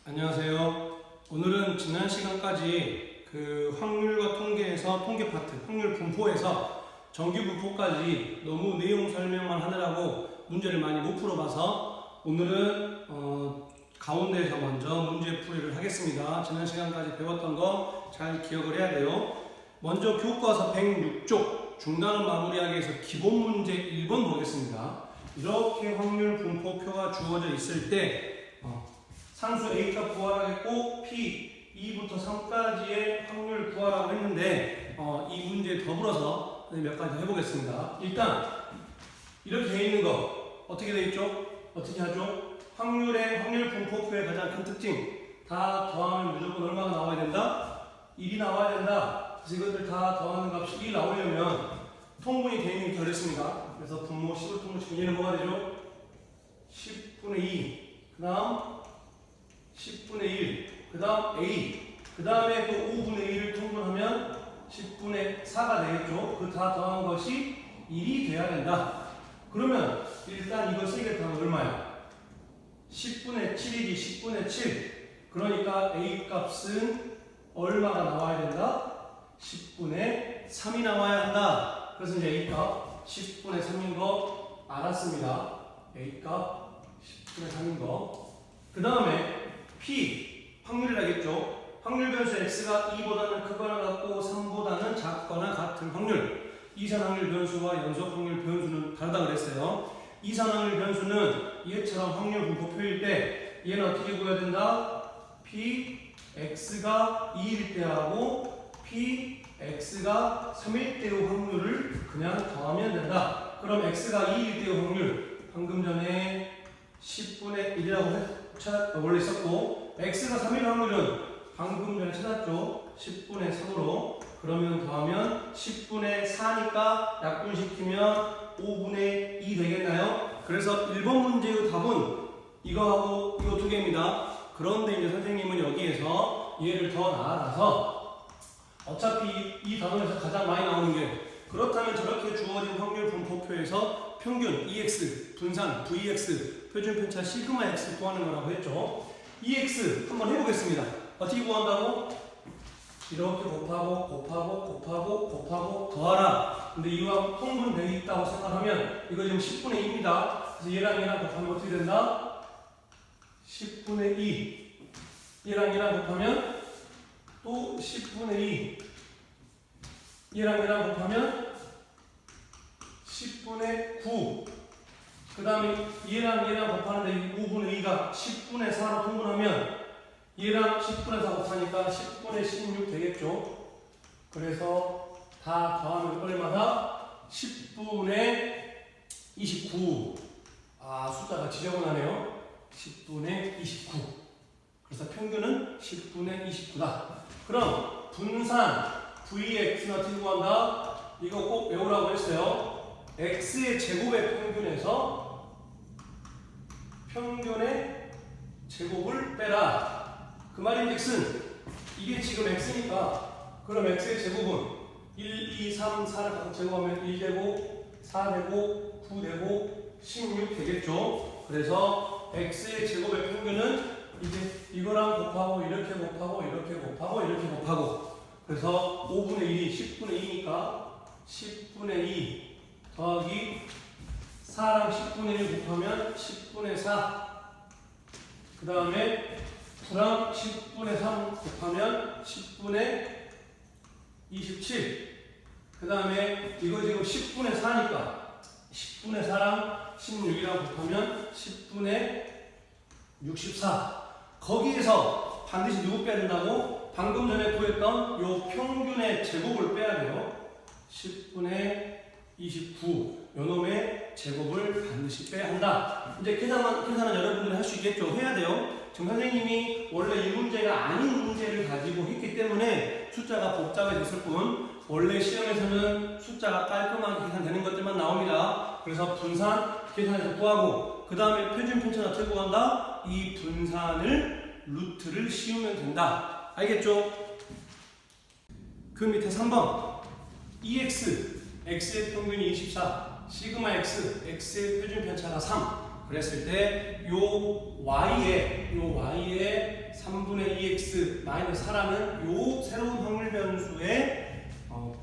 안녕하세요. 오늘은 지난 시간까지 확률과 통계에서 통계 파트, 확률 분포에서 정규 분포까지 너무 내용 설명만 하느라고 문제를 많이 못 풀어봐서 오늘은 가운데에서 먼저 문제 풀이를 하겠습니다. 지난 시간까지 배웠던 거 잘 기억을 해야 돼요. 먼저 교과서 106쪽 중단원 마무리하기 위해서 기본 문제 1번 보겠습니다. 이렇게 확률 분포표가 주어져 있을 때 상수 A값 구하라고 P 2부터 3까지의 확률 구하라고 했는데 이 문제에 더불어서 몇 가지 해보겠습니다. 일단 이렇게 되어 있는 거 어떻게 되어 있죠? 어떻게 하죠? 확률 분포표의 가장 큰 특징 다 더하면 무조건 얼마가 나와야 된다? 1이 나와야 된다. 그래서 이것들 다 더하는 값이 1 나오려면 통분이 되어 있는 게 덜했습니다. 그래서 분모 10을 통분시키면 얘는 뭐가 되죠? 10분의 2 그 다음 10분의 1 그 다음 A 그 다음에 또 5분의 1을 통분하면 10분의 4가 되겠죠. 그 다 더한 것이 1이 돼야 된다. 그러면 일단 이거 쓰게 되면 얼마야? 10분의 7이지 10분의 7 그러니까 A 값은 얼마가 나와야 된다? 10분의 3이 나와야 한다. 그래서 이제 A 값 10분의 3인 거 알았습니다. A 값 10분의 3인 거. 그 다음에 P 확률이라겠죠. 확률 변수 X가 2보다는 크거나 같고 3보다는 작거나 같은 확률. 이산 확률 변수와 연속 확률 변수는 다르다 그랬어요. 이산 확률 변수는 얘처럼 확률 분포표일 때 얘는 어떻게 구해야 된다? P X가 2일 때하고 P X가 3일 때의 확률을 그냥 더하면 된다. 그럼 X가 2일 때의 확률 방금 전에 10분의 1이라고 원래 있었고 X가 3일 확률은 방금 전에 찾았죠. 10분의 3으로 그러면 더하면 10분의 4니까 약분시키면 5분의 2 되겠나요? 그래서 1번 문제의 답은 이거하고 이거 두 개입니다. 그런데 이제 선생님은 여기에서 얘를 더 나아가서 어차피 이 단원에서 가장 많이 나오는 게 그렇다면 저렇게 주어진 확률 분포표에서 평균 EX, 분산 VX, 표준 편차 시그마 X 구하는 거라고 했죠. EX 한번 해보겠습니다. 어떻게 구한다고? 이렇게 곱하고 더하라. 근데 이와 통분되어 있다고 생각하면 이거 지금 10분의 2입니다. 그래서 얘랑 곱하면 어떻게 된다? 10분의 2 얘랑 곱하면 또 10분의 2 얘랑 곱하면 10분의 9 그 다음에 얘랑 곱하는데 5분의 2가 10분의 4로 통분하면 얘랑 10분의 4 곱하니까 10분의 16 되겠죠. 그래서 다 더하면 얼마다? 10분의 29 숫자가 지저분하네요. 10분의 29 그래서 평균은 10분의 29다. 그럼 분산 Vx는 어떻게 구한다? 이거 꼭 외우라고 했어요. X의 제곱의 평균에서 평균의 제곱을 빼라. 그 말인즉슨 이게 지금 X니까 그럼 X의 제곱은 1, 2, 3, 4를 각각 제곱하면 1 되고 4 되고 9 되고 16 되겠죠. 그래서 X의 제곱의 평균은 이제 이거랑 곱하고 이렇게 곱하고 그래서 5분의 1이 10분의 2니까 10분의 2 더하기 4랑 10분의 1 곱하면 10분의 4 그 다음에 9랑 10분의 3 곱하면 10분의 27 그 다음에 이거 지금 10분의 4니까 10분의 4랑 16이랑 곱하면 10분의 64 거기에서 반드시 누구 빼야 된다고? 방금 전에 구했던 요 평균의 제곱을 빼야 돼요. 10분의 29 요놈의 제곱을 반드시 빼야 한다. 이제 계산은 여러분들이 할 수 있겠죠. 해야 돼요. 지금 선생님이 원래 이 문제가 아닌 문제를 가지고 했기 때문에 숫자가 복잡해졌을 뿐 원래 시험에서는 숫자가 깔끔하게 계산되는 것들만 나옵니다. 그래서 분산 계산해서 구하고 그 다음에 표준 편차는 어떻게 구한다? 이 분산을 루트를 씌우면 된다. 알겠죠? 그 밑에 3번 EX, X의 평균이 24 시그마 X, X의 표준 편차가 3 그랬을 때 요 Y의 3분의 2x 마이너스 4라는 요 새로운 확률 변수의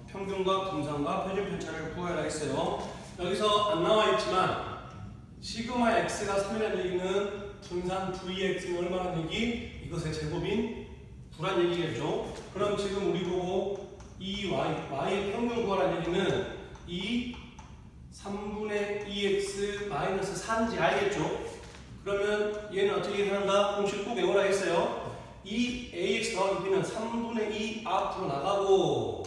평균과 분산과 표준 편차를 구하라 했어요. 여기서 안 나와 있지만 시그마 x가 3이라는 얘기는 분산 vx는 얼마나 얘기? 이것의 제곱인 9란 얘기겠죠. 그럼 지금 우리 보고 이 y의 평균 구하라는 얘기는 이 3분의 2x 마이너스 4인지 알겠죠? 그러면 얘는 어떻게 계산한다? 공식 꼭 외우라 했어요. 이 ax 더하기 b는 3분의 2 앞으로 나가고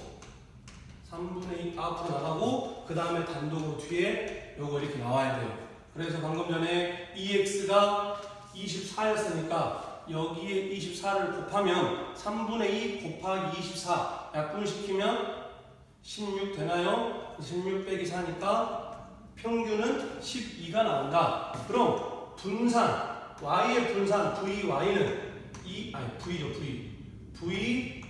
3분의 2 앞으로 나가고 그 다음에 단독으로 뒤에 요거 이렇게 나와야 돼요. 그래서 방금 전에 2x가 24였으니까 여기에 24를 곱하면 3분의 2 곱하기 24 약분시키면 16 되나요? 16 빼기 4니까 평균은 12가 나온다. 그럼 분산 y의 분산 vy는 v죠. v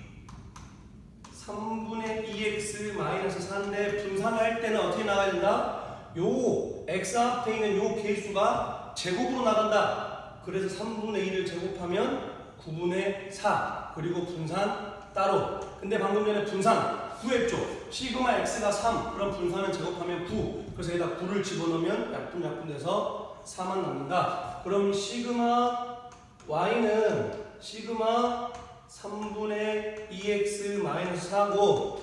3분의 2x 마이너스 4인데 분산을 할 때는 어떻게 나가야 된다? 요 x 앞에 있는 요 개수가 제곱으로 나간다. 그래서 3분의 2를 제곱하면 9분의 4 그리고 분산 따로. 근데 방금 전에 분산 구했죠. 시그마 x가 3 그럼 분산은 제곱하면 9 그래서 여기다 9를 집어넣으면 약분돼서 4만 남는다. 그럼 시그마 y는 시그마 3분의 2x 마이너스 4고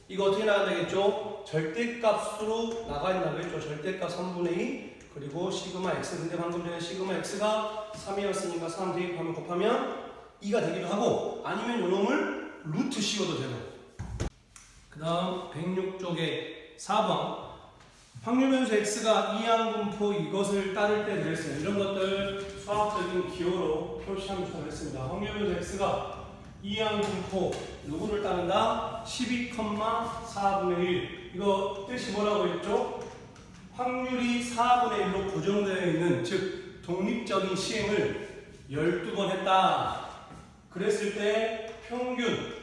이거 어떻게 나가야 되겠죠? 절대값으로 나가야 된다고 했죠. 절대값 3분의 2 그리고 시그마 x. 근데 방금 전에 시그마 x가 3이었으니까 3 대입하면 곱하면 2가 되기도 하고 아니면 요놈을 루트 씌워도 되고. 그 다음 106쪽에 4번 확률 변수 x가 이항분포 이것을 따를 때 그랬어요. 이런 것들 수학적인 기호로 표시하면 좋겠습니다. 확률 변수 x가 이항분포 누구를 따른다? 12,4분의 1. 이거 뜻이 뭐라고 했죠? 확률이 4분의 1로 고정되어 있는 즉 독립적인 시행을 12번 했다. 그랬을 때 평균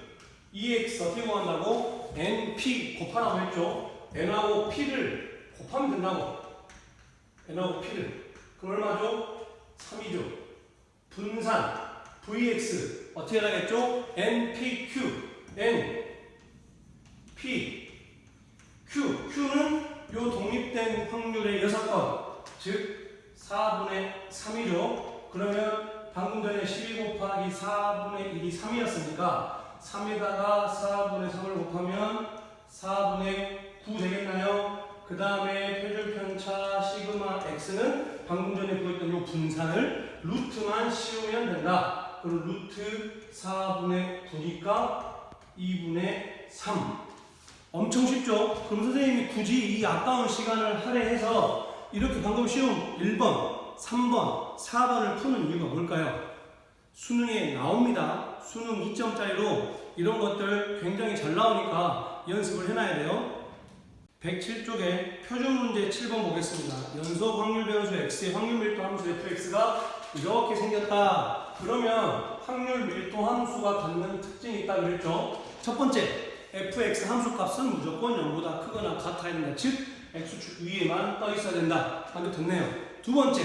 EX 어떻게 구한다고? NP 곱하라고 했죠. N하고 P를 곱하면 된다고. N하고 P를. 그럼 얼마죠? 3이죠. 분산 VX 어떻게 하겠죠? NPQ N P Q Q는 요 독립된 확률의 6건 즉 4분의 3이죠. 그러면 방금 전에 12 곱하기 4분의 1이 3이었으니까 3에다가 4분의 3을 곱하면 4분의 9 되겠나요? 그 다음에 표준편차 시그마 x는 방금 전에 보였던 요 분산을 루트만 씌우면 된다. 그럼 루트 4분의 9니까 2분의 3. 엄청 쉽죠? 그럼 선생님이 굳이 이 아까운 시간을 할애해서 이렇게 방금 쉬운 1번, 3번, 4번을 푸는 이유가 뭘까요? 수능에 나옵니다. 수능 2점짜리로 이런 것들 굉장히 잘 나오니까 연습을 해놔야 돼요. 107쪽에 표준 문제 7번 보겠습니다. 연속 확률 변수 x의 확률 밀도 함수 fx가 이렇게 생겼다. 그러면 확률 밀도 함수가 갖는 특징이 있다 그랬죠. 첫 번째, fx 함수 값은 무조건 0보다 크거나 같아야 된다. 즉 x축 위에만 떠 있어야 된다. 방금 듣네요. 두 번째,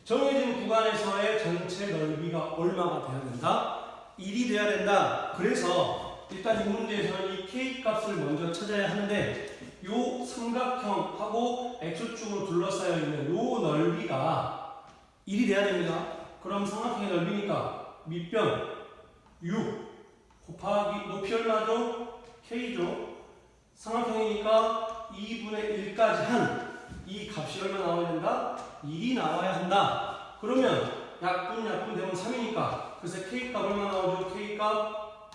정해진 구간에서의 전체 넓이가 얼마가 돼야 된다? 1이 돼야 된다. 그래서 일단 이 문제에서는 이 k 값을 먼저 찾아야 하는데 요 삼각형하고 x축으로 둘러싸여 있는 요 넓이가 1이 돼야 됩니다. 그럼 삼각형의 넓이니까 밑변 6 곱하기 높이 얼마죠? k죠. 삼각형이니까 2분의 1까지 한 이 값이 얼마 나와야 된다? 1이 나와야 한다. 그러면 약분 되면 3이니까 그래서 k값 얼마 나오죠? k값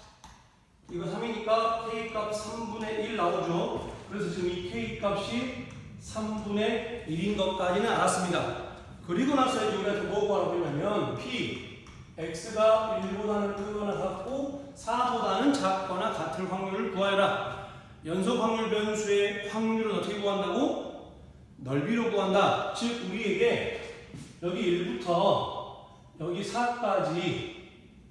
이거 3이니까 k값 3분의 1 나오죠. 그래서 지금 이 k값이 3분의 1인 것까지는 알았습니다. 그리고 나서 이제 우리한테 뭐 구하라고 했냐면 p x가 1보다는 크거나 같고 4보다는 작거나 같은 확률을 구하여라. 연속 확률 변수의 확률을 어떻게 구한다고? 넓이로 구한다. 즉 우리에게 여기 1부터 여기 4까지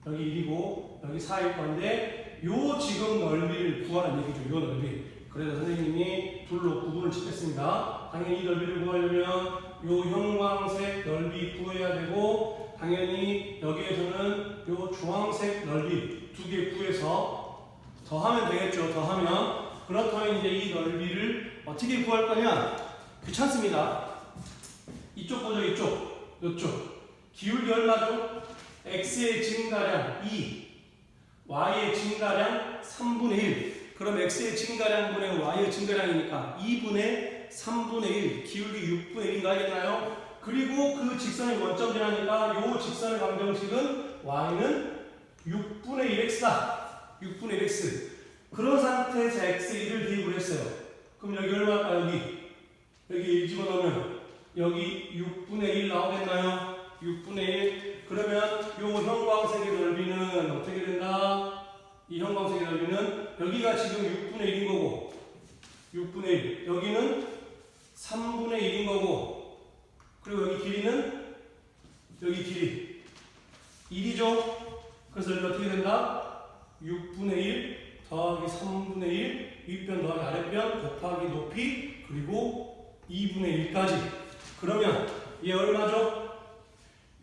여기 1이고 여기 4일 건데 요 지금 넓이를 구하라는 얘기죠. 요 넓이. 그래서 선생님이 둘로 구분을 짓겠습니다. 당연히 이 넓이를 구하려면 요 형광색 넓이 구해야 되고 당연히 여기에서는 요 주황색 넓이 두 개 구해서 더하면 되겠죠. 더하면 그렇다면 이제 이 넓이를 어떻게 구할 거냐? 귀찮습니다. 이쪽 보죠. 이쪽. 이쪽. 기울기 얼마죠? x의 증가량 2, y의 증가량 3분의 1. 그럼 x의 증가량분의 y의 증가량이니까 2분의 3분의 1, 기울기 6분의 1이 가야겠나요? 그리고 그 직선이 원점 지나니까 이 직선의 방정식은 y는 6분의 1x다. 6분의 1x. 그런 상태에서 x의 1을 대입을 했어요. 그럼 여기 얼마일까? 여기 1 집어넣으면 여기 6분의 1 나오겠나요? 6분의 1. 그러면 이 형광색의 넓이는 어떻게 된다? 이 형광색의 넓이는 여기가 지금 6분의 1인 거고 6분의 1. 여기는 3분의 1인 거고 그리고 여기 길이는 여기 길이 1이죠. 그래서 여기 어떻게 된다? 6분의 1 더하기 3분의 1 윗변 더하기 아랫변 곱하기 높이 그리고 2분의 1까지. 그러면 얘 얼마죠?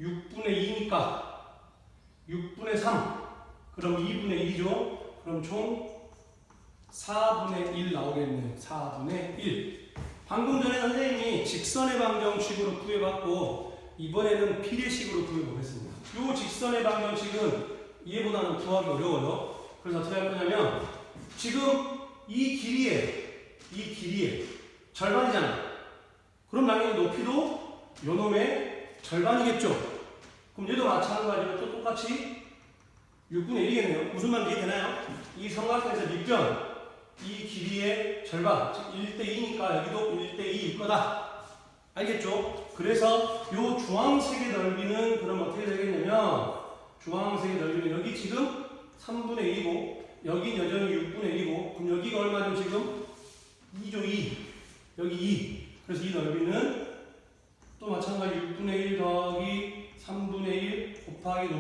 6분의 2니까 6분의 3 그럼 2분의 1이죠. 그럼 총 4분의 1 나오겠네요. 4분의 1. 방금 전에 선생님이 직선의 방정식으로 구해봤고 이번에는 비례식으로 구해보겠습니다. 이 직선의 방정식은 얘보다는 구하기 어려워요. 그래서 어떻게 할 거냐면 지금 이 길이의 절반이잖아. 그럼 당연히 높이도 요놈의 절반이겠죠. 그럼 얘도 마찬가지로 또 똑같이 6분의 1이겠네요. 무슨 말인지 이해되나요? 이 삼각형에서 밑변 이 길이의 절반, 즉 1대2니까 여기도 1대2일 거다. 알겠죠? 그래서 요 주황색의 넓이는 그럼 어떻게 되겠냐면 주황색의 넓이는 여기 지금 3분의 1이고 여긴 여전히 6분의 1이고 그럼 여기가 얼마죠 지금? 2죠 2. 여기 2. 그래서 이 넓이는 또 마찬가지 6분의 1 더하기 3분의 1 곱하기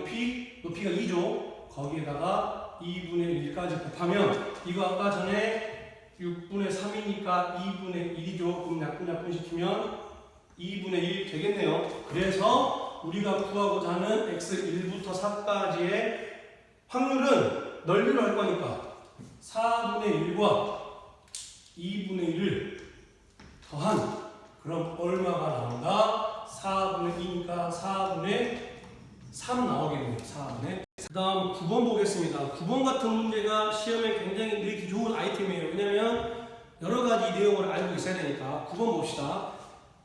높이가 2죠. 거기에다가 2분의 1까지 곱하면 이거 아까 전에 6분의 3이니까 2분의 1이죠. 그럼 약분 시키면 2분의 1 되겠네요. 그래서 우리가 구하고자 하는 x 1부터 4까지의 확률은 넓이로 할 거니까 4분의 1과 2분의 1을 더한 그럼 얼마가 나온다? 4분의 2니까 4분의 3 나오겠네요. 4분의 그 다음 9번 보겠습니다. 9번 같은 문제가 시험에 굉장히 내기 좋은 아이템이에요. 왜냐면 여러가지 내용을 알고 있어야 되니까 9번 봅시다.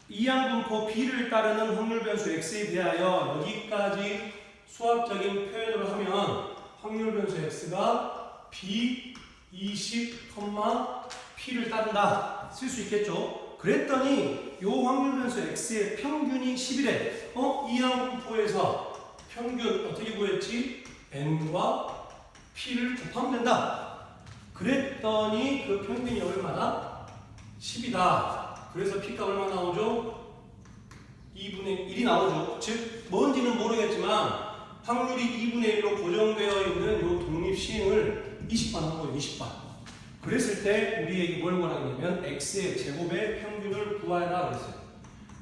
이항분포 B를 따르는 확률 변수 X에 대하여 여기까지 수학적인 표현으로 하면 확률 변수 X가 B 20, P를 따른다 쓸 수 있겠죠. 그랬더니 요 확률 변수 X의 평균이 10이래. 이항분포에서 평균 어떻게 구했지? N과 P를 곱하면 된다. 그랬더니 그 평균이 얼마다? 10이다. 그래서 P가 얼마 나오죠? 2분의 1이 나오죠. 즉 뭔지는 모르겠지만 확률이 2분의 1로 고정되어 있는 요 독립시행을 20번 한 거예요. 20번. 그랬을 때 우리에게 뭘 구하냐면 X의 제곱의 평균을 구하라 그랬어요.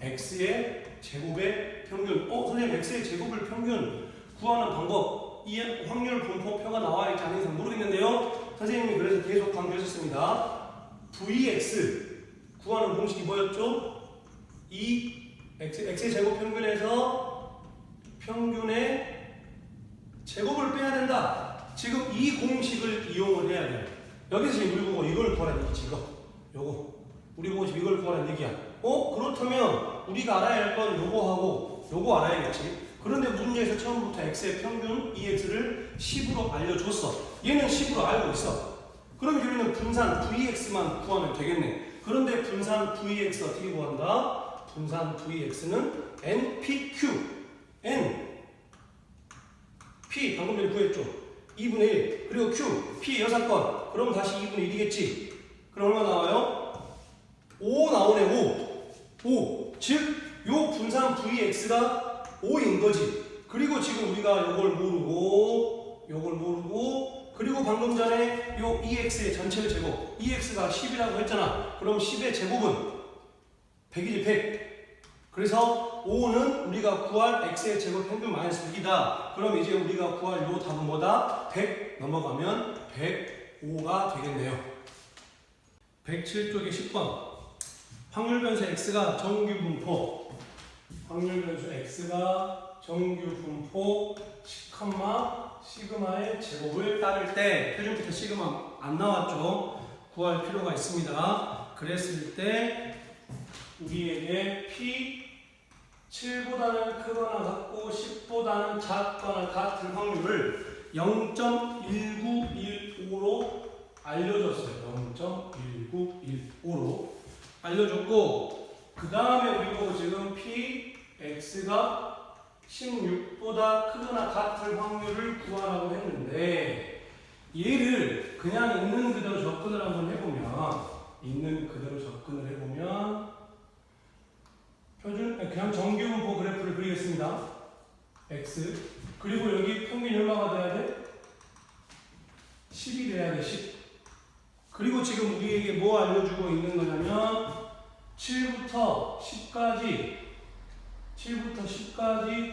X의 제곱의 평균. 선생님 X의 제곱을 평균 구하는 방법 이 확률 분포표가 나와 있지 않은 이상 모르겠는데요. 선생님이 그래서 계속 강조했었습니다. Vx 구하는 공식이 뭐였죠? 이 X의 제곱 평균에서 평균의 제곱을 빼야 된다. 지금 이 공식을 이용을 해야 돼요. 여기서 지금 우리 보고 이걸 구하라는 얘기지. 요거 우리 보고 지금 이걸 구하라는 얘기야. 그렇다면 우리가 알아야 할 건 요거하고 요거 알아야겠지. 그런데 문제에서 처음부터 x의 평균 EX를 10으로 알려줬어. 얘는 10으로 알고 있어. 그럼 우리는 분산 VX만 구하면 되겠네. 그런데 분산 VX 어떻게 구한다? 분산 VX는 NPQ N P 방금 전에 구했죠. 2분의 1 그리고 Q P 6건 그럼 다시 2분의 1이겠지. 그럼 얼마 나와요? 5 나오네. 5 즉 요 분산 VX가 5인 거지. 그리고 지금 우리가 요걸 모르고 그리고 방금 전에 요 EX의 전체 제곱 EX가 10이라고 했잖아. 그럼 10의 제곱은 100이지 100. 그래서 5는 우리가 구할 x의 제곱 평균 마이너스 6이다. 그럼 이제 우리가 구할 요 답은 뭐다? 100 넘어가면 105가 되겠네요. 107쪽에 10번. 확률 변수 x가 정규 분포. 확률 변수 x가 정규 분포 10, 시그마의 제곱을 따를 때 표준부터 시그마 안 나왔죠? 구할 필요가 있습니다. 그랬을 때 우리에게 P 7보다는 크거나 같고 10보다는 작거나 같은 확률을 0.1915로 알려줬어요. 0.1915로 알려줬고 그 다음에 우리가 지금 Px가 16보다 크거나 같을 확률을 구하라고 했는데 얘를 그냥 있는 그대로 접근을 한번 해보면 그냥 정규분포 그래프를 그리겠습니다. x 그리고 여기 평균이 얼마가 돼야 돼? 10이 돼야 돼. 10. 그리고 지금 우리에게 뭐 알려주고 있는 거냐면 7부터 10까지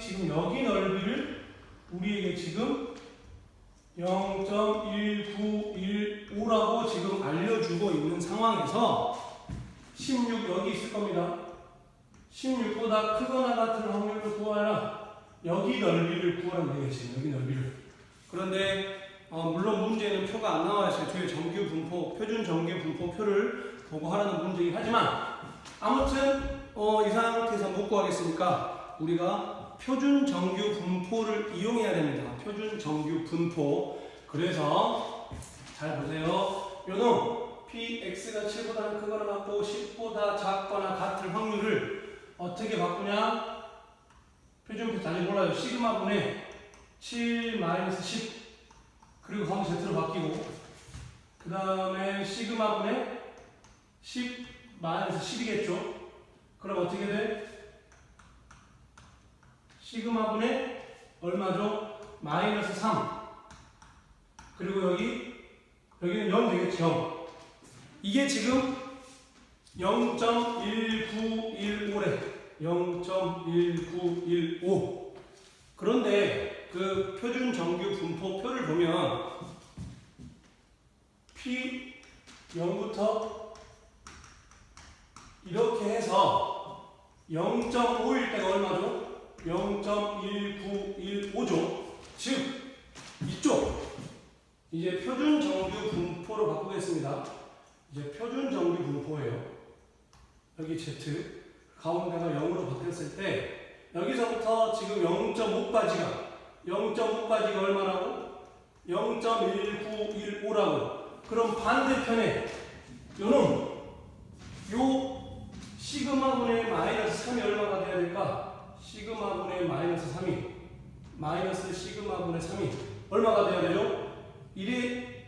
지금 여기 넓이를 우리에게 지금 0.1915라고 지금 알려주고 있는 상황에서 16 여기 있을 겁니다. 16보다 크거나 같은 확률을 구하라. 여기 넓이를 구하면 되겠지. 여기 넓이를. 그런데 물론 문제는 표가 안 나와 있어요. 뒤에 정규 분포, 표준 정규 분포 표를 보고 하라는 문제이긴 하지만 아무튼 이 상태에서 못 구하겠으니까 우리가 표준 정규 분포를 이용해야 됩니다. 표준 정규 분포. 그래서 잘 보세요. 요놈 Px가 7보다 크거나 같고 10보다 작거나 같을 확률을 어떻게 바꾸냐? 표준표 다시 몰라요. 시그마분의 7-10 그리고 가운데 Z로 바뀌고 그 다음에 시그마분의 10-10이겠죠? 그럼 어떻게 돼? 시그마분의 얼마죠? -3 그리고 여기는 0 되겠죠? 이게 지금 0.1915래. 0.1915. 그런데 그 표준 정규 분포표를 보면 P 0부터 이렇게 해서 0.5일 때가 얼마죠? 0.1915죠. 즉 이쪽 이제 표준 정규 분포로 바꾸겠습니다. 이제 표준 정규 분포예요. 여기 Z 가운데가 0으로 바뀌었을 때 여기서부터 지금 0.5까지가 얼마라고? 0.1915라고. 그럼 반대편에 요놈 요 시그마분의 -3이 얼마가 돼야 될까? 시그마분의 -3이 마이너스 시그마분의 3이 얼마가 돼야 되죠?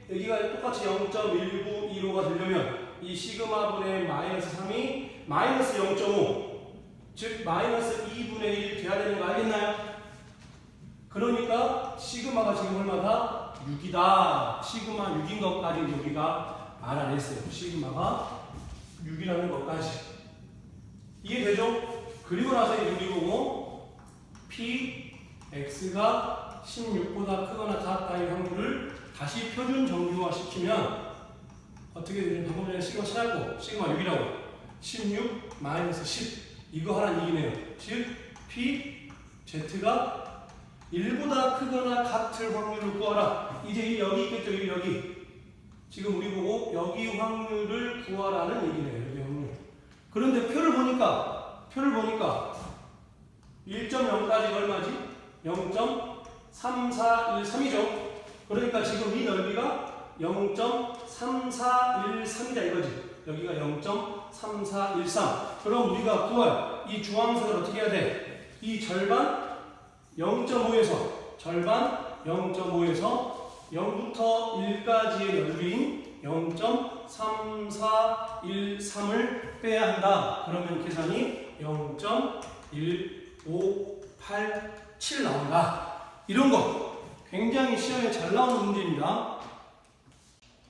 여기가 똑같이 0.1915가 되려면 이 시그마분의 -3이 마이너스 0.5 즉 마이너스 2분의 1 돼야 되는 거 알겠나요? 그러니까 시그마가 지금 얼마다? 6이다. 시그마 6인 것까지 우리가 알아냈어요. 시그마가 6이라는 것까지. 이해되죠? 그리고 나서 이제 우리 보고 P, X가 16보다 크거나 같다의 확률을 다시 표준 정규화 시키면 어떻게 되냐면 방금 전에 시그마 찾았고 시그마 6이라고 16 마이너스 10 이거 하나는 얘기네요. 즉 P, Z가 1보다 크거나 같을 확률을 구하라. 이제 여기 있겠죠. 여기 지금 우리 보고 여기 확률을 구하라는 얘기네요. 여기 확률. 그런데 표를 보니까 1.0까지 얼마지? 0.3413이죠. 그러니까 지금 이 넓이가 0.3413이다 이거지. 여기가 0.3413. 그럼 우리가 구할 이 주황색을 어떻게 해야 돼? 이 절반 0.5에서 0부터 1까지의 넓이인 0.3413을 빼야 한다. 그러면 계산이 0.1587 나온다. 이런 거 굉장히 시험에 잘 나오는 문제입니다.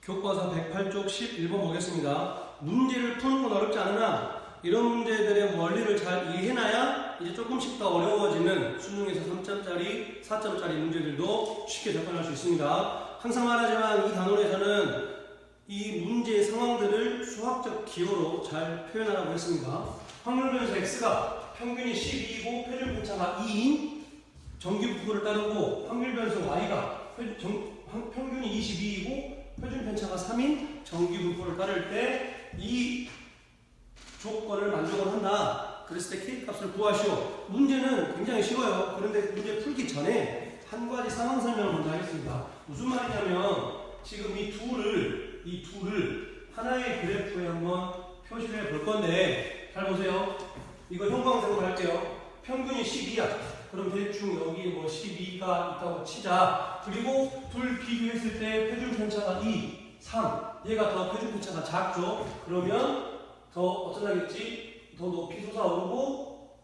교과서 108쪽 11번 보겠습니다. 문제를 푸는 건 어렵지 않으나 이런 문제들의 원리를 잘 이해해놔야 이제 조금씩 더 어려워지는 수능에서 3점짜리, 4점짜리 문제들도 쉽게 접근할 수 있습니다. 항상 말하지만 이 단원에서는 이 문제의 상황들을 수학적 기호로 잘 표현하라고 했습니다. 확률 변수 x가 평균이 12이고 표준 편차가 2인 정규 부호를 따르고 확률 변수 y가 평균이 22이고 표준 편차가 3인 정규 분포를 따를 때 이 조건을 만족을 한다. 그랬을 때 k 값을 구하시오. 문제는 굉장히 쉬워요. 그런데 문제 풀기 전에 한 가지 상황 설명을 먼저 하겠습니다. 무슨 말이냐면 지금 이 둘을 하나의 그래프에 한번 표시를 해 볼 건데 잘 보세요. 이거 형광색으로 할게요. 평균이 12야. 그럼 대충 여기 뭐 12가 있다고 치자. 그리고 둘 비교했을 때 표준 편차가 2, 3. 얘가 더 표준 편차가 작죠. 그러면 더 어쩌다겠지? 더 높이 솟아오르고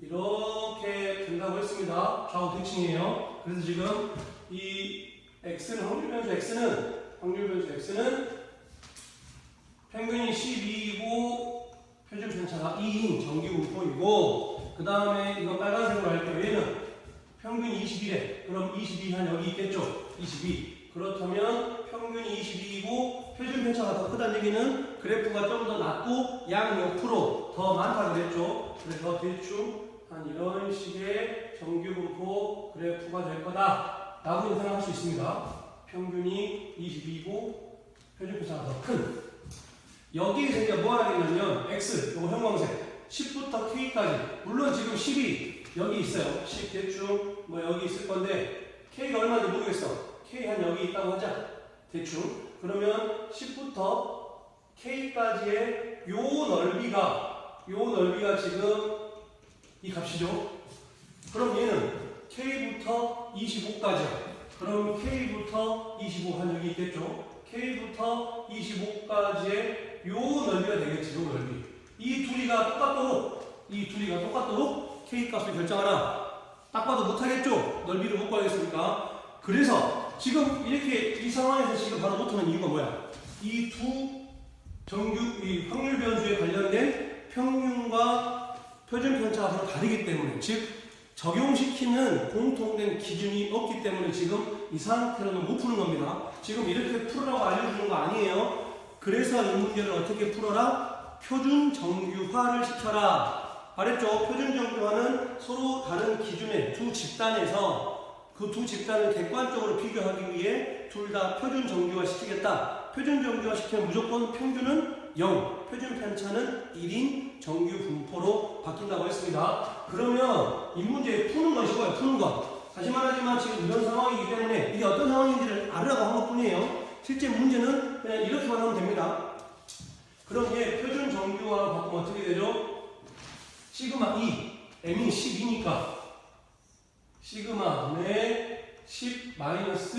이렇게 된다고 했습니다. 좌우 대칭이에요. 그래서 지금 이 x는 확률 변수 x는 평균이 12이고 표준 편차가 2인 정규 분포이고 그 다음에 이거 빨간색으로 할게요. 얘는 평균이 21에 그럼 22 한 여기 있겠죠? 22 그렇다면 평균이 22이고 표준 편차가 더 크다는 얘기는 그래프가 좀 더 낮고 양 옆으로 더 많다 그랬죠? 그래서 대충 한 이런 식의 정규 분포 그래프가 될 거다 라고 예상할 수 있습니다. 평균이 22이고 표준 편차가 더 큰 여기에서 이제 뭐 하겠냐면 x 요거 형광색 10부터 k까지 물론 지금 10이 여기 있어요. 10 대충 뭐 여기 있을 건데 k가 얼마인지 모르겠어. k 한 여기 있다고 하자. 대충 그러면 10부터 k까지의 요 넓이가 지금 이 값이죠. 그럼 얘는 k부터 25까지야. 그럼 k부터 25 한 여기 있겠죠. k부터 25까지의 요 넓이가 되겠지. 요 넓이. 이 둘이가 똑같도록 k 값을 결정하라. 딱 봐도 못하겠죠. 넓이를 못 구하겠으니까. 그래서 지금 이렇게 이 상황에서 지금 바로 못하는 이유가 뭐야? 이 이 확률 변수에 관련된 평균과 표준 편차가 서로 다르기 때문에 즉 적용시키는 공통된 기준이 없기 때문에 지금 이 상태로는 못 푸는 겁니다. 지금 이렇게 풀으라고 알려주는 거 아니에요. 그래서 이 문제를 어떻게 풀어라? 표준 정규화를 시켜라. 말했죠? 표준 정규화는 서로 다른 기준의 두 집단에서 그 두 집단을 객관적으로 비교하기 위해 둘 다 표준 정규화 시키겠다. 표준 정규화 시키면 무조건 평균은 0, 표준 편차는 1인 정규 분포로 바뀐다고 했습니다. 그러면 이 문제 푸는 건 쉬워요. 푸는 거. 다시 말하지만 지금 이런 상황이기 때문에 이게 어떤 상황인지를 알으라고 한 것뿐이에요. 실제 문제는 그냥 이렇게만 하면 됩니다. 그럼 이게 표준 정규화로 바꾸면 어떻게 되죠? 시그마 2, m이 12니까 시그마분의 10 마이너스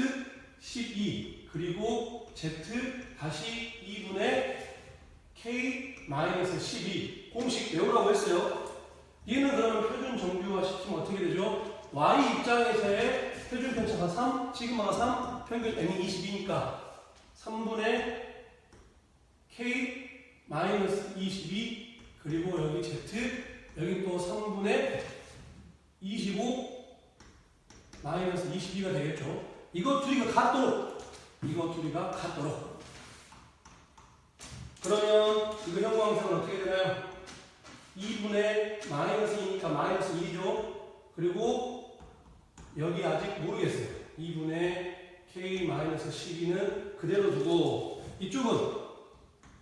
12 그리고 z 다시 2분의 k 마이너스 12 공식 외우라고 했어요. 얘는 그러면 표준 정규화 시키면 어떻게 되죠? y 입장에서의 표준 편차가 3, 시그마가 3, 평균 m이 22니까 3분의 k 마이너스 22 그리고 여기 z 여기 또 3분의 25 마이너스 22가 되겠죠. 이거 둘이가 같도록 그러면 이거 형광색은 어떻게 되나요? 2분의 마이너스 2니까 마이너스 2죠. 그리고 여기 아직 모르겠어요. 2분의 k 마이너스 12는 그대로 두고 이쪽은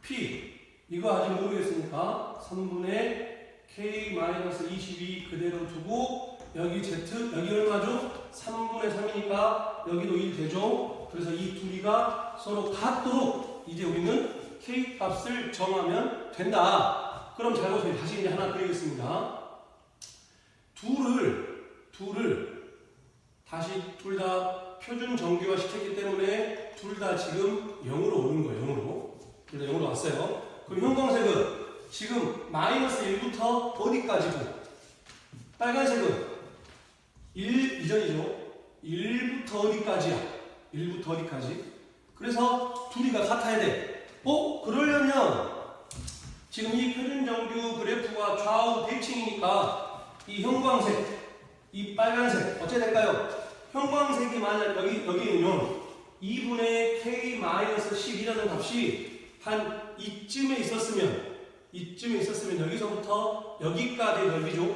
p 이거 아직 모르겠으니까 3분의 k 마이너스 22 그대로 두고 여기 z 여기 얼마죠? 3분의 3이니까 여기도 1 되죠. 그래서 이 둘이가 서로 같도록 이제 우리는 k 값을 정하면 된다. 그럼 잘 보세요. 다시 이제 하나 그리겠습니다. 둘을 다시 둘 다 표준 정규화 시켰기 때문에 둘 다 지금 0으로 오는 거예요. 0으로. 둘 다 0으로 왔어요. 그럼 형광색은 지금 마이너스 1부터 어디까지고 빨간색은 1 이전이죠. 1부터 어디까지야? 1부터 어디까지? 그래서 둘이가 같아야 돼. 그러려면 지금 이 표준정규 그래프가 좌우 대칭이니까 이 형광색, 이 빨간색 어째 될까요? 형광색이 만약 여기는요 2분의 k-12라는 값이 한 이쯤에 있었으면 여기서부터 여기까지의 넓이죠.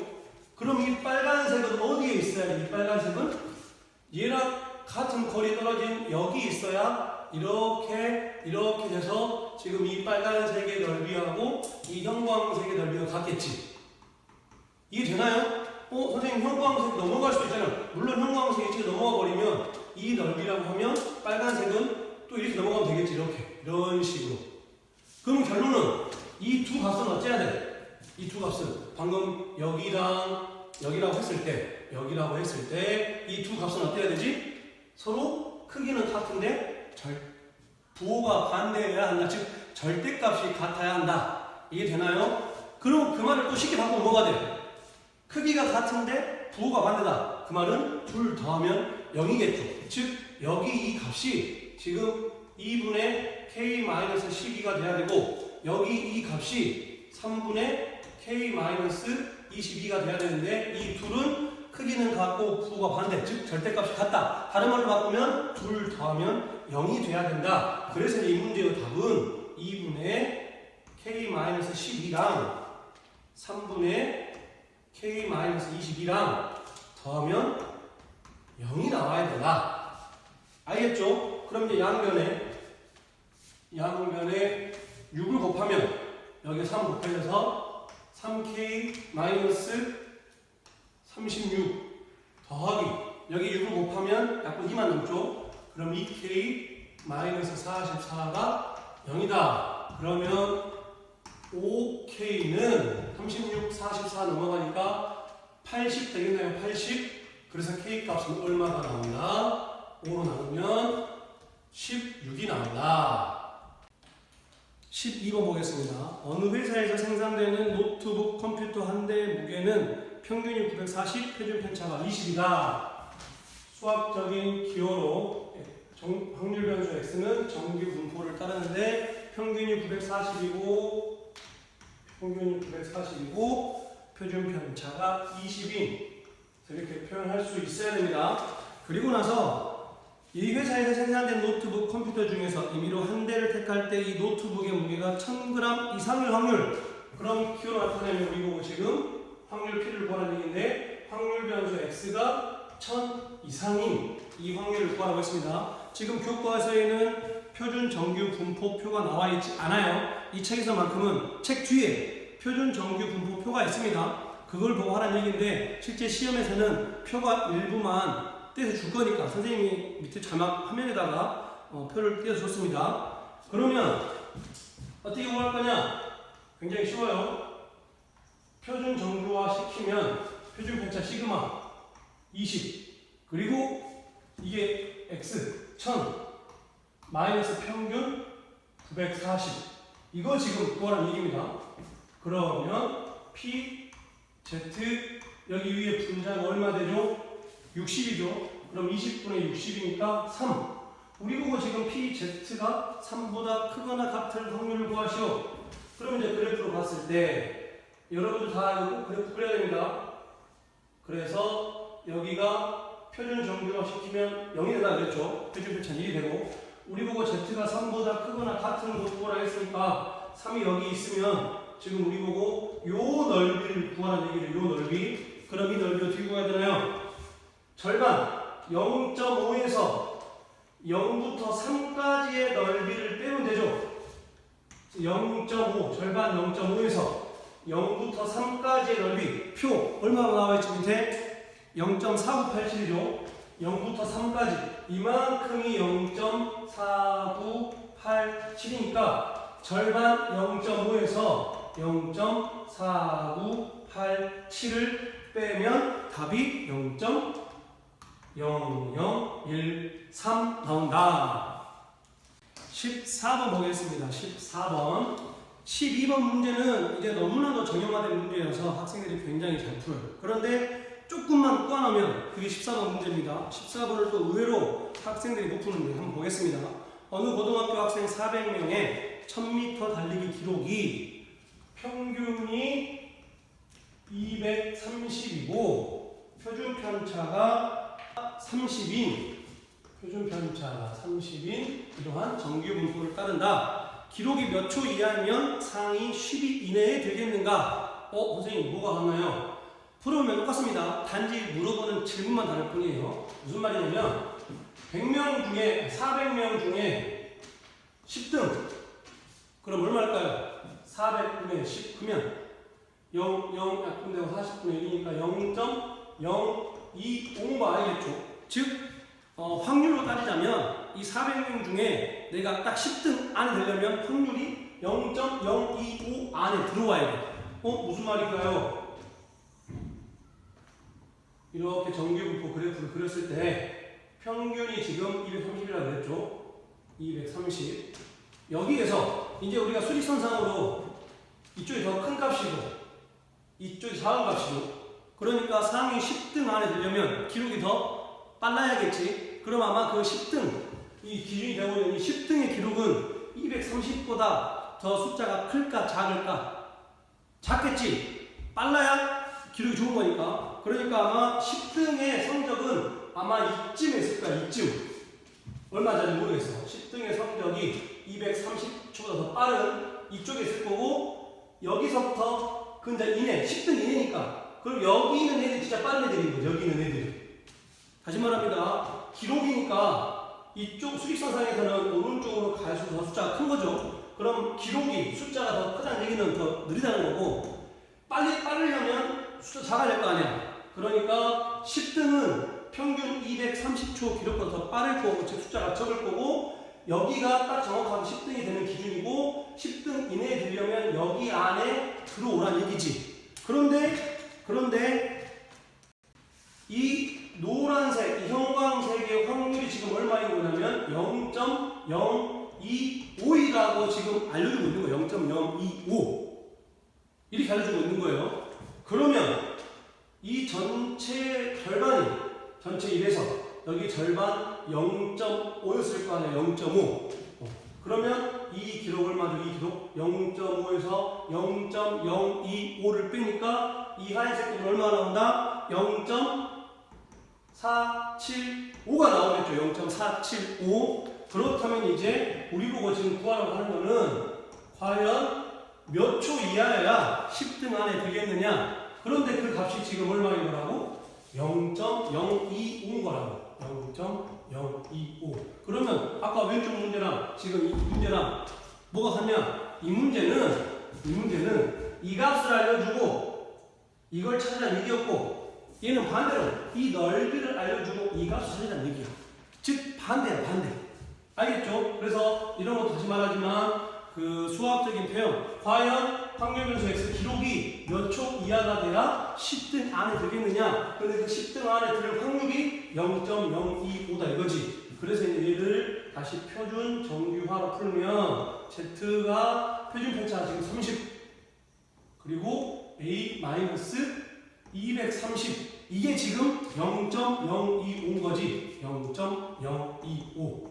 그럼 이 빨간색은 어디에 있어야 돼? 이 빨간색은 얘랑 같은 거리 떨어진 여기 있어야 이렇게 돼서 지금 이 빨간색의 넓이하고 이 형광색의 넓이가 같겠지. 이게 되나요? 선생님 형광색이 넘어갈 수도 있잖아요. 물론 형광색이 지금 넘어가 버리면 이 넓이라고 하면 빨간색은 또 이렇게 넘어가면 되겠지. 이런 식으로. 그럼 결론은 이 두 값은 어째야 돼? 이 두 값은 방금 여기라고 했을 때 이 두 값은 어때야 되지? 서로 크기는 같은데 부호가 반대해야 한다. 즉 절대값이 같아야 한다. 이게 되나요? 그럼 그 말을 또 쉽게 바꾸면 뭐가 돼? 크기가 같은데 부호가 반대다. 그 말은 둘 더하면 0이겠죠. 즉 여기 이 값이 지금 2분의 k-12가 돼야 되고 여기 이 값이 3분의 k-22가 돼야 되는데 이 둘은 크기는 같고 부호가 반대, 즉 절대값이 같다. 다른 말로 바꾸면 둘 더하면 0이 돼야 된다. 그래서 이 문제의 답은 2분의 k-12랑 3분의 k-22랑 더하면 0이 나와야 된다. 알겠죠? 그럼 이제 양변에 6을 곱하면 여기 3 곱해져서 3k-36 더하기 여기 6을 곱하면 약분 2만 남죠? 그럼 2k-44가 0이다. 그러면 5k는 36, 44 넘어가니까 80 되겠나요? 80. 그래서 k 값은 얼마가 나온다? 5로 나누면 16이 나온다. 12번 보겠습니다. 어느 회사에서 생산되는 노트북 컴퓨터 한 대의 무게는 평균이 940, 표준 편차가 20이다. 수학적인 기호로 확률 변수 x는 정규 분포를 따르는데 평균이 940이고 표준 편차가 20인 이렇게 표현할 수 있어야 됩니다. 그리고 나서 이 회사에서 생산된 노트북 컴퓨터 중에서 임의로 한 대를 택할 때 이 노트북의 무게가 1000g 이상일 확률. 그럼 Q로 나타내면 우리 보고 지금 확률 P를 구하는 얘기인데 확률 변수 X가 1000 이상인 이 확률을 구하라고 했습니다. 지금 교과서에는 표준 정규 분포표가 나와 있지 않아요. 이 책에서만큼은 책 뒤에 표준 정규 분포표가 있습니다. 그걸 보고 하라는 얘기인데 실제 시험에서는 표가 일부만 떼서 줄 거니까 선생님이 밑에 자막 화면에다가 표를 떼서 줬습니다. 그러면 어떻게 구할 거냐? 굉장히 쉬워요. 표준 정규화 시키면 표준 편차 시그마 20 그리고 이게 x 1000 마이너스 평균 940 이거 지금 구하라는 얘기입니다. 그러면 p z 여기 위에 분자가 얼마 되죠? 60이죠. 그럼 20분의 60이니까 3. 우리 보고 지금 PZ가 3보다 크거나 같을 확률을 구하시오. 그럼 이제 그래프로 봤을 때 여러분들 다 그래프 그려야 됩니다. 그래서 여기가 표준 정규화 시키면 0이 된다 그랬죠. 표준 편차는 1이 되고 우리 보고 Z가 3보다 크거나 같은 것 구하라 했으니까 3이 여기 있으면 지금 우리 보고 요 넓이를 구하라는 얘기죠. 요 넓이. 그럼 이 넓이 어떻게 구해야 되나요? 절반 0.5에서 0부터 3까지의 넓이를 빼면 되죠. 0.5 절반 0.5에서 0부터 3까지의 넓이 표 얼마가 나와있지 밑에? 0.4987이죠. 0부터 3까지 이만큼이 0.4987이니까 절반 0.5에서 0.4987을 빼면 답이 0.0013 나온다. 14번 보겠습니다. 14번 12번 문제는 이제 너무나도 정형화된 문제여서 학생들이 굉장히 잘 풀어요. 그런데 조금만 꼬아놓으면 그게 14번 문제입니다. 14번을 또 의외로 학생들이 못 푸는데 한번 보겠습니다. 어느 고등학교 학생 400명의 1000m 달리기 기록이 평균이 230이고 표준 편차가 30인 이러한 정규 분포를 따른다. 기록이 몇 초 이하면 상위 10위 이내에 되겠는가? 선생님 뭐가 같나요? 풀어보면 똑같습니다. 단지 물어보는 질문만 다를 뿐이에요. 무슨 말이냐면 100명 중에 400명 중에 10등 그럼 얼마일까요? 400분의 10 그러면 0, 40분의 1이니까 0.025가 알겠죠? 즉 확률로 따지자면 이 400명 중에 내가 딱 10등 안에 되려면 확률이 0.025 안에 들어와야 돼. 무슨 말일까요? 이렇게 정규분포 그래프를 그렸을 때 평균이 지금 230이라고 그랬죠? 230. 여기에서 이제 우리가 수직선상으로 이쪽이 더 큰 값이고 이쪽이 작은 값이고 그러니까 상위 10등 안에 들려면 기록이 더 빨라야겠지. 그럼 아마 그 10등 이 기준이 되고 있는 이 10등의 기록은 230보다 더 숫자가 클까 작을까? 작겠지. 빨라야 기록이 좋은 거니까. 그러니까 아마 10등의 성적은 아마 이쯤에 있을 거야. 이쯤. 얼마짜리 모르겠어. 10등의 성적이 230초보다 더 빠른 이쪽에 있을 거고 여기서부터 그 이제 이내 10등 이내니까 그럼 여기 있는 애들이 진짜 빠른 애들인 거죠. 여기 있는 애들이. 다시 말합니다. 기록이니까 이쪽 수직선상에서는 오른쪽으로 갈수록 숫자가 큰 거죠. 그럼 기록이 숫자가 더 크다는 얘기는 더 느리다는 거고 빨리 빠르려면 숫자 작아야 될 거 아니야. 그러니까 10등은 평균 230초 기록보다 더 빠를 거고 즉 숫자가 적을 거고 여기가 딱 정확하게 10등이 되는 기준이고 10등 이내에 들려면 여기 안에 들어오란 얘기지. 그런데 이 노란색, 이 형광색의 확률이 지금 얼마인 거냐면 0.025이라고 지금 알려주고 있는 거예요. 0.025 이렇게 알려주고 있는 거예요. 그러면 이 전체 절반이 전체 1에서 여기 절반 0.5였을 거 아니에요. 0.5 그러면 이 기록 얼마죠? 이 기록 0.5에서 0.025를 빼니까 이 하얀색 부분 얼마 나온다? 0.475가 나오겠죠. 0.475 그렇다면 이제 우리 보고 지금 구하라고 하는 거는 과연 몇 초 이하여야 10등 안에 들겠느냐? 그런데 그 값이 지금 얼마인 거라고? 0.025인 거라고. 0.025. 그러면 아까 왼쪽 문제랑 지금 이 문제랑 뭐가 같냐? 이 문제는 이 값을 알려주고 이걸 찾으라는 얘기였고 얘는 반대로 이 넓이를 알려주고 이 값을 찾으라는 얘기야. 즉 반대야 반대. 알겠죠? 그래서 이런 것도 다시 말하지만 그 수학적인 표현 과연 확률 변수 x 기록이 몇 초 이하가 돼야 10등 안에 들겠느냐? 근데 그 10등 안에 들 확률이 0.025다 이거지. 그래서 얘를 다시 표준 정규화로 풀면 z가 표준 편차가 지금 30 그리고 a-230 이게 지금 0.025인 거지. 0.025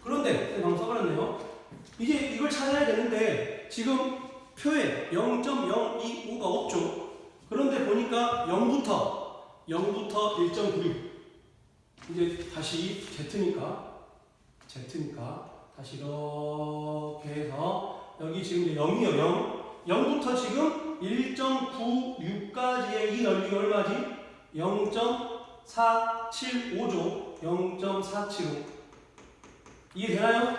그런데 방금 써버렸네요. 이제 이걸 찾아야 되는데 지금 표에 0.025가 없죠. 그런데 보니까 0부터 1.96 이제 다시 z니까 다시 이렇게 해서 여기 지금 이제 0이요. 0부터 지금 1.96까지의 이 넓이가 얼마지? 0.475죠. 0.475 이해되나요?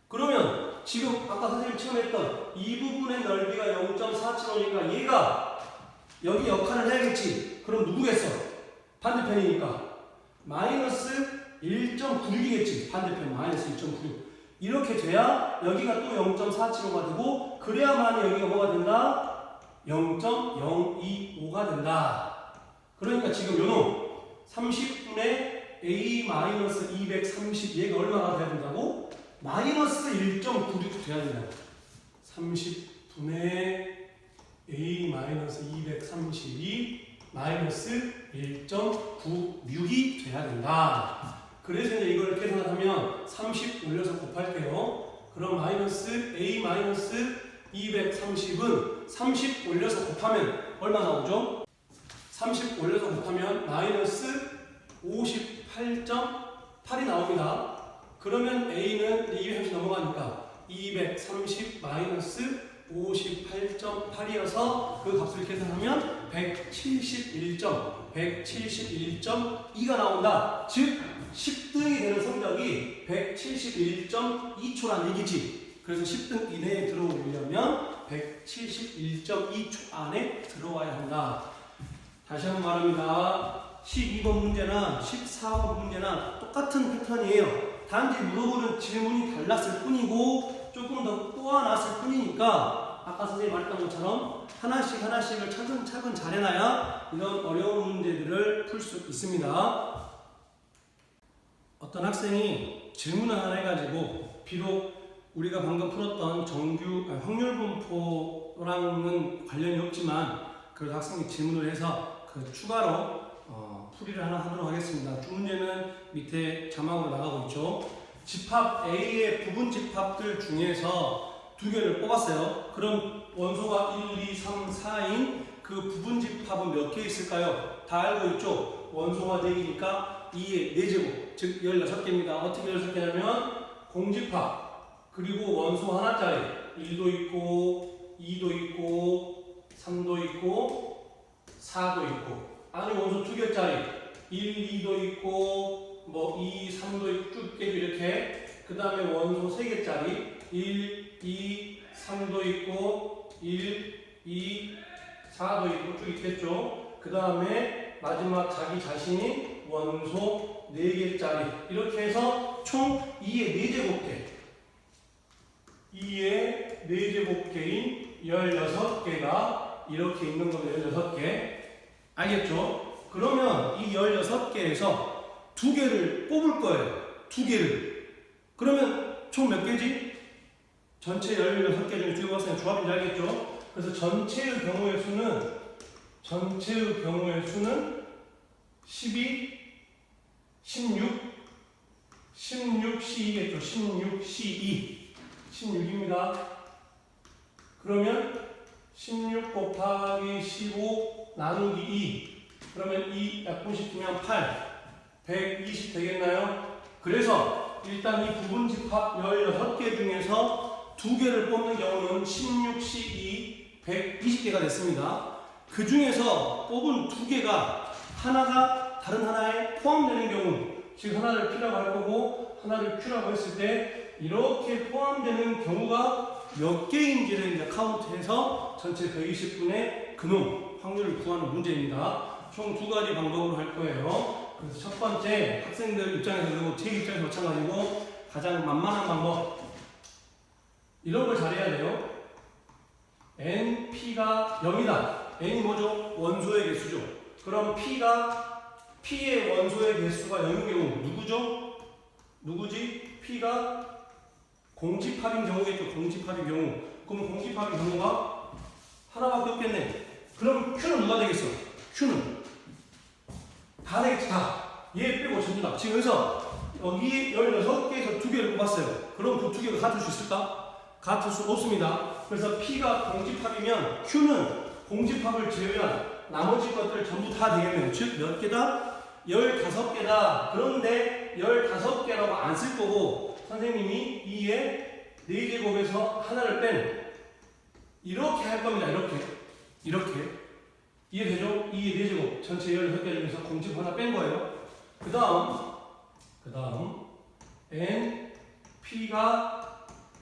그러면 지금 아까 선생님 처음 했던 이 부분의 넓이가 0.475니까 얘가 여기 역할을 해야겠지. 그럼 누구겠어? 반대편이니까 마이너스 1.96이겠지. 반대편 마이너스 1.96 이렇게 돼야 여기가 또 0.475가 되고 그래야만 여기가 뭐가 된다? 0.025가 된다. 그러니까 지금 요놈 30분의 a-230 얘가 얼마가 돼야 된다고? 마이너스 1.96 돼야 된다. 30분의 a-232 마이너스 1.96이 돼야 된다. 그래서 이제 이걸 계산하면 30 올려서 곱할게요. 그럼 마이너스 a 마이너스 230은 30 올려서 곱하면 얼마 나오죠? 30 올려서 곱하면 마이너스 58.8이 나옵니다. 그러면 A는 230 넘어가니까 230 마이너스 58.8이어서 그 값을 계산하면 171.2가 나온다. 즉 10등이 되는 성적이 171.2초란 얘기지. 그래서 10등 이내에 들어오려면 171.2초 안에 들어와야 한다. 다시 한번 말합니다. 12번 문제나 14번 문제나 똑같은 패턴이에요. 단지 물어보는 질문이 달랐을 뿐이고 조금 더 꼬아놨을 뿐이니까 아까 선생님이 말했던 것처럼 하나씩을 차근차근 잘 해놔야 이런 어려운 문제들을 풀 수 있습니다. 어떤 학생이 질문을 하나 해가지고 비록 우리가 방금 풀었던 확률 분포랑은 관련이 없지만 그래도 학생이 질문을 해서 그 추가로 풀이를 하나 하도록 하겠습니다. 문제는 밑에 자막으로 나가고 있죠. 집합 A의 부분 집합들 중에서 두 개를 뽑았어요. 그럼 원소가 1, 2, 3, 4인 그 부분 집합은 몇 개 있을까요? 다 알고 있죠. 원소가 4개니까 2의 4제곱, 즉 16개입니다. 어떻게 16개냐면 공집합, 그리고 원소 하나짜리 1도 있고 2도 있고 3도 있고 4도 있고, 아니 원소 2개짜리 1, 2도 있고 2, 3도 있고 쭉 깨고 이렇게. 그 다음에 원소 3개짜리 1, 2, 3도 있고 1, 2, 4도 있고 쭉 있겠죠. 그 다음에 마지막 자기 자신이 원소 4개짜리 이렇게 해서 총 2의 4제곱개 2의 4제곱개인 16개가 이렇게 있는 겁니다. 16개. 알겠죠? 그러면 이 16개에서 2개를 뽑을 거예요. 2개를. 그러면 총 몇 개지? 전체 16개 중에 2개 뽑았으면 조합인지 알겠죠? 그래서 전체의 경우의 수는 12, 16, 16C2겠죠. 16C2. 16입니다. 그러면 16 곱하기 15 나누기 2. 그러면 2 약분시키면 8. 120 되겠나요? 그래서 일단 이 부분 집합 16개 중에서 2개를 뽑는 경우는 16C2 120개가 됐습니다. 그 중에서 뽑은 2개가 하나가 다른 하나에 포함되는 경우, 즉 하나를 P라고 할 거고 하나를 Q라고 했을 때 이렇게 포함되는 경우가 몇 개인지를 이제 카운트해서 전체 120분의 근원 확률을 구하는 문제입니다. 총 2가지 방법으로 할 거예요. 그래서 첫 번째, 학생들 입장에서 그리고 제 입장에서 마찬가지고 가장 만만한 방법, 이런 걸 잘해야 돼요. NP가 0이다. N이 뭐죠? 원소의 개수죠. 그럼 P의 원소의 개수가 0인 경우 누구지? P가 공집합인 경우겠죠. 공집합인 경우. 그럼 공집합인 경우가 하나밖에 없겠네. 그럼 Q는 누가 되겠어? Q는 다 되겠지. 다. 얘 빼고 전부 다. 지금 여기서 여기 16개에서 2개를 뽑았어요. 그럼 그 2개가 같을 수 있을까? 같을 수 없습니다. 그래서 P가 공집합이면 Q는 공집합을 제외한 나머지 것들 전부 다 되겠네요. 즉 몇 개다? 15개다. 그런데 15개라고 안 쓸 거고 선생님이 2의 4제곱에서 하나를 뺀 이렇게 할 겁니다. 이렇게 이해되죠? 2의 4제곱 전체 16개 중에서 공집 하나 뺀 거예요. 그 다음 NP가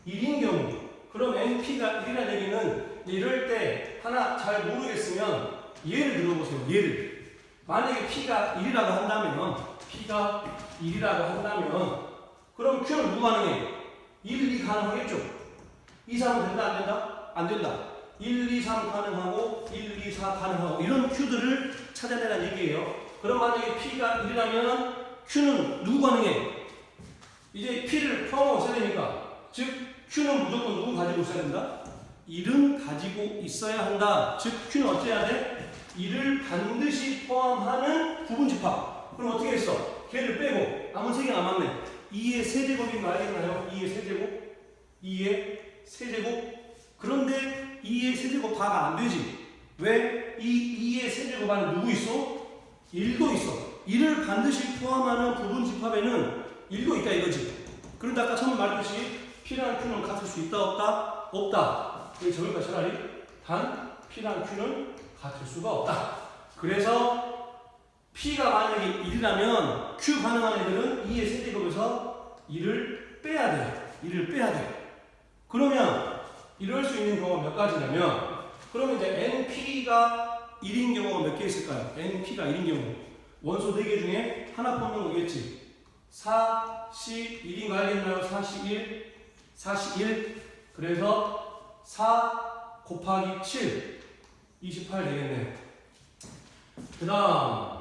1인 경우, 그럼 NP가 1이라는 얘기는 이럴 때 하나 잘 모르겠으면 얘를 들어보세요. 얘를. 만약에 P가 1이라고 한다면 그럼 Q는 누가 가능해? 1, 2 가능하겠죠? 2, 3은 된다? 안 된다? 안 된다. 1, 2, 3 가능하고 1, 2, 4 가능하고 이런 Q들을 찾아내라는 얘기예요. 그럼 만약에 P가 1이라면 Q는 누구 가능해? 이제 P를 포함하고 써야 되니까, 즉 Q는 무조건 누구 가지고 있어야 된다? 1은 가지고 있어야 한다. 즉 Q는 어째야 돼? 1을 반드시 포함하는 부분집합. 그럼 어떻게 했어? 걔를 빼고 남은 3개 남았네. 2의 세제곱인 거 알겠나요? 2의 세제곱 그런데 2의 세제곱 다가 안 되지. 왜? 이 2의 세제곱 안에 누구 있어? 1도 있어. 1을 반드시 포함하는 부분 집합에는 1도 있다 이거지. 그런데 아까 처음 말했듯이 P랑 Q는 같을 수 있다 없다? 없다. 여기 적을까 차라리? 단 P랑 Q는 같을 수가 없다. 그래서 P가 만약에 1이라면 Q 가능한 애들은 2의 세제곱에서 1을 빼야 돼. 1을 빼야 돼. 그러면 이럴 수 있는 경우가 몇 가지냐면, 그러면 이제 NP가 1인 경우가 몇 개 있을까요? NP가 1인 경우 원소 4개 중에 하나 뽑는 거겠지. 4, 10, 1인 거 알겠나요? 4, 11, 4, 11. 그래서 4 곱하기 7, 28 되겠네. 그 다음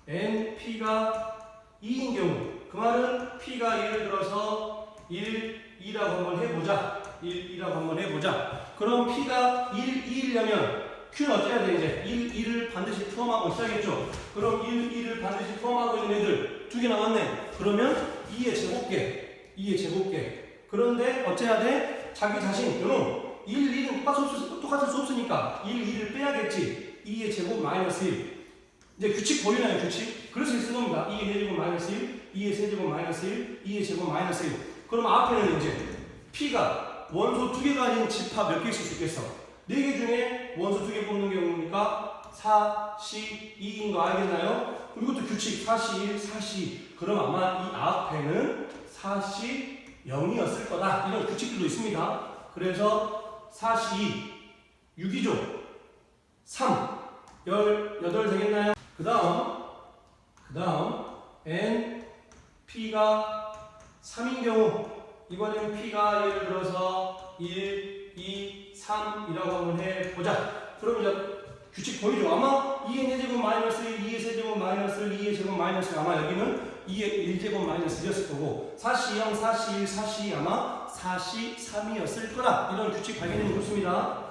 NP가 2인 경우, 그 말은 P가 예를 들어서 1, 2라고 한번 해보자. 1, 2라고 한번 해보자. 그럼 P가 1, 2이려면 Q는 어째야 돼? 이제 1, 2를 반드시 포함하고 있어야겠죠. 그럼 1, 2를 반드시 포함하고 있는 애들 2개 남았네. 그러면 2의 제곱계, 2의 제곱계. 그런데 어째야 돼? 자기 자신, 요놈 1, 2는 똑같을 수 없으니까 1, 2를 빼야겠지. 2의 제곱 마이너스 1. 이제 규칙 보이나요? 규칙? 그래서 쓰는 겁니다. 2의 세제곱 마이너스 1, 2의 세제곱 마이너스 1, 2의 제곱 마이너스 1. 그럼 앞에는 이제 P가 원소 2개 가진 집합 몇 개 있을 수 있겠어? 4개 중에 원소 2개 뽑는 경우니까 4, 10, 2인 거 알겠나요? 이것도 규칙 4, 1, 4, 2. 그럼 아마 이 앞에는 4, 0이었을 거다. 이런 규칙들도 있습니다. 그래서 4, 2, 6이죠. 3, 18 되겠나요? 그 다음 N, P가 3인 경우, 이번엔 P가 예를 들어서 1, 2, 3이라고 한번 해보자. 그럼 이제 규칙 보이죠? 아마 2의 4제곱 마이너스 1, 2의 세제곱 마이너스 1, 2의 제곱 마이너스 1, 아마 여기는 2의 1제곱 마이너스 1이었을 거고, 4C0, 4C1, 4C 아마 4C3이었을 거다. 이런 규칙 발견이 좋습니다.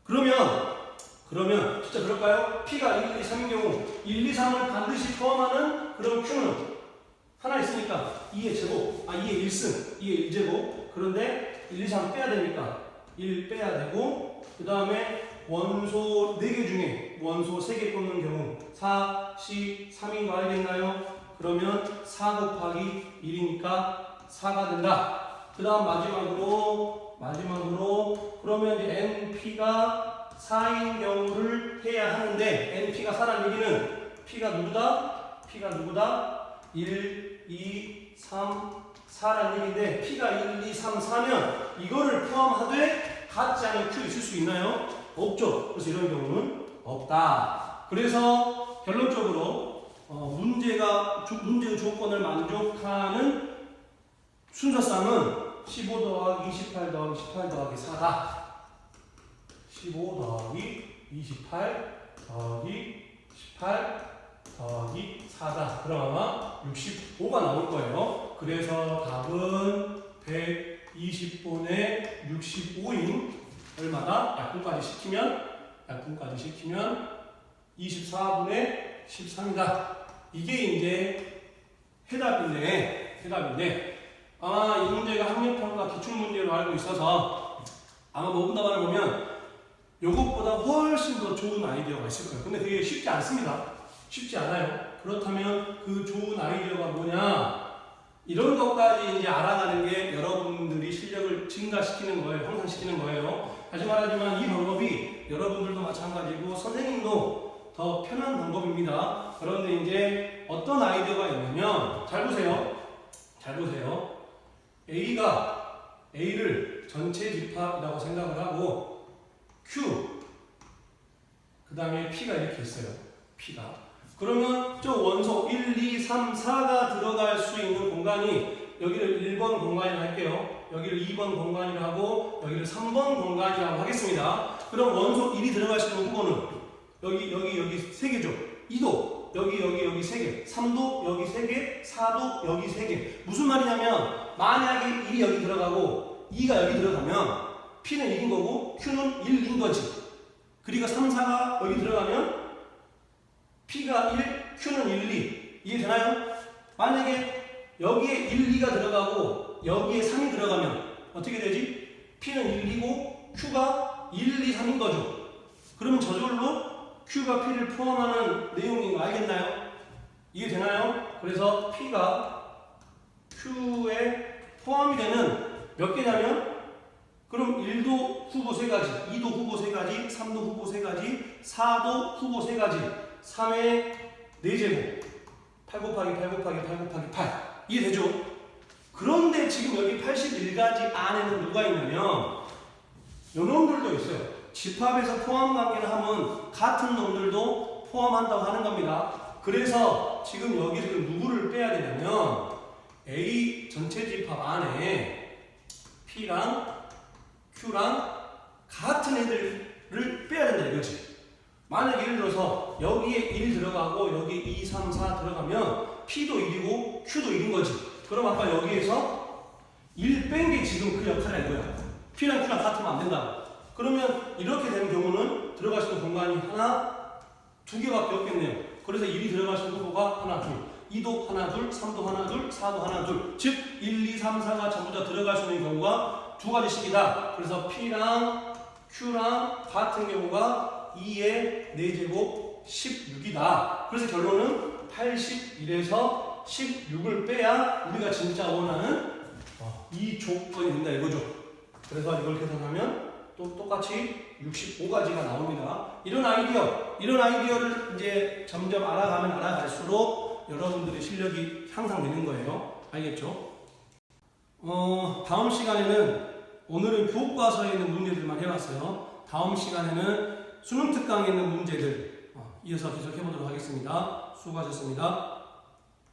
그러면 진짜 그럴까요? P가 1, 2, 3인 경우 1, 2, 3을 반드시 포함하는 그런 Q는 하나 있으니까 2의 제곱, 2의 1승, 2의 1제곱. 그런데 1, 2, 3 빼야 되니까 1 빼야 되고, 그 다음에 원소 4개 중에 원소 3개 뽑는 경우 4, 10, 3인 거 알겠나요? 그러면 4 곱하기 1이니까 4가 된다. 그 다음 마지막으로 그러면 이제 NP가 4인 경우를 해야 하는데, NP가 4라는 얘기는 P가 누구다? 1, 2, 3, 4라는 얘기인데 P가 1, 2, 3, 4면 이거를 포함하되 같지 않은 Q 있을 수 있나요? 없죠. 그래서 이런 경우는 없다. 그래서 결론적으로 문제의 조건을 만족하는 순서쌍은 15 더하기 28 더하기 18 더하기 4다. 15 더하기 28 더하기 18 더하기 4다. 그럼 아마 65가 나올 거예요. 그래서 답은 120분의 65인 얼마다? 약분까지 시키면 24분의 13이다. 이게 이제 해답인데 아마 이 문제가 학력평가 기출문제로 알고 있어서 아마 모분답안을 보면 요것보다 훨씬 더 좋은 아이디어가 있을 거예요. 근데 그게 쉽지 않습니다. 쉽지 않아요. 그렇다면 그 좋은 아이디어가 뭐냐? 이런 것까지 이제 알아가는 게 여러분들이 실력을 증가시키는 거예요. 향상시키는 거예요. 다시 말하지만 이 방법이 여러분들도 마찬가지고 선생님도 더 편한 방법입니다. 그런데 이제 어떤 아이디어가 있냐면 잘 보세요. A를 전체 집합이라고 생각을 하고 Q 그 다음에 P가 이렇게 있어요. P가. 그러면 저 원소 1, 2, 3, 4가 들어갈 수 있는 공간이 여기를 1번 공간이라고 할게요. 여기를 2번 공간이라고 하고 여기를 3번 공간이라고 하겠습니다. 그럼 원소 1이 들어갈 수 있는 후보는 여기 3개죠. 2도 여기 3개, 3도 여기 3개, 4도 여기 3개. 무슨 말이냐면 만약에 1이 여기 들어가고 2가 여기 들어가면 P는 1인 거고 Q는 1인 거지. 그리고 3, 4가 여기 들어가면 P가 1, Q는 1, 2. 이해되나요? 만약에 여기에 1, 2가 들어가고 여기에 3이 들어가면 어떻게 되지? P는 1이고 Q가 1, 2, 3인 거죠. 그러면 저절로 Q가 P를 포함하는 내용인 거 알겠나요? 이게 되나요? 그래서 P가 Q에 포함이 되는 몇 개냐면 그럼 1도 후보 3가지, 2도 후보 3가지, 3도 후보 3가지, 4도 후보 3가지, 3의 4제곱 8 곱하기 8 곱하기 8 곱하기 8 이해되죠? 그런데 지금 여기 81가지 안에는 누가 있냐면 요놈들도 있어요. 집합에서 포함 관계를 하면 같은 놈들도 포함한다고 하는 겁니다. 그래서 지금 여기서 누구를 빼야 되냐면 A 전체 집합 안에 P랑 Q랑 같은 애들을 빼야 된다 이거지. 만약 예를 들어서 여기에 1 들어가고 여기에 2, 3, 4 들어가면 P도 1이고 Q도 1인 거지. 그럼 아까 여기에서 1 뺀 게 지금 그 역할을 한 거야. P랑 Q랑 같으면 안 된다. 그러면 이렇게 되는 경우는 들어갈 수 있는 공간이 하나, 2개밖에 없겠네요. 그래서 1이 들어갈 수 있는 후보가 하나, 둘. 2도 하나, 둘, 3도 하나, 둘, 4도 하나, 둘. 즉 1, 2, 3, 4가 전부 다 들어갈 수 있는 경우가 2가지씩이다. 그래서 P랑 Q랑 같은 경우가 2의 4제곱 16이다. 그래서 결론은 81에서 16을 빼야 우리가 진짜 원하는 이 조건이 된다 이거죠. 그래서 이걸 계산하면 또 똑같이 65가지가 나옵니다. 이런 아이디어를 이제 점점 알아가면 알아갈수록 여러분들의 실력이 향상되는 거예요. 알겠죠? 다음 시간에는 오늘은 교과서에 있는 문제들만 해봤어요. 다음 시간에는 수능 특강에 있는 문제들 이어서 계속 해보도록 하겠습니다. 수고하셨습니다.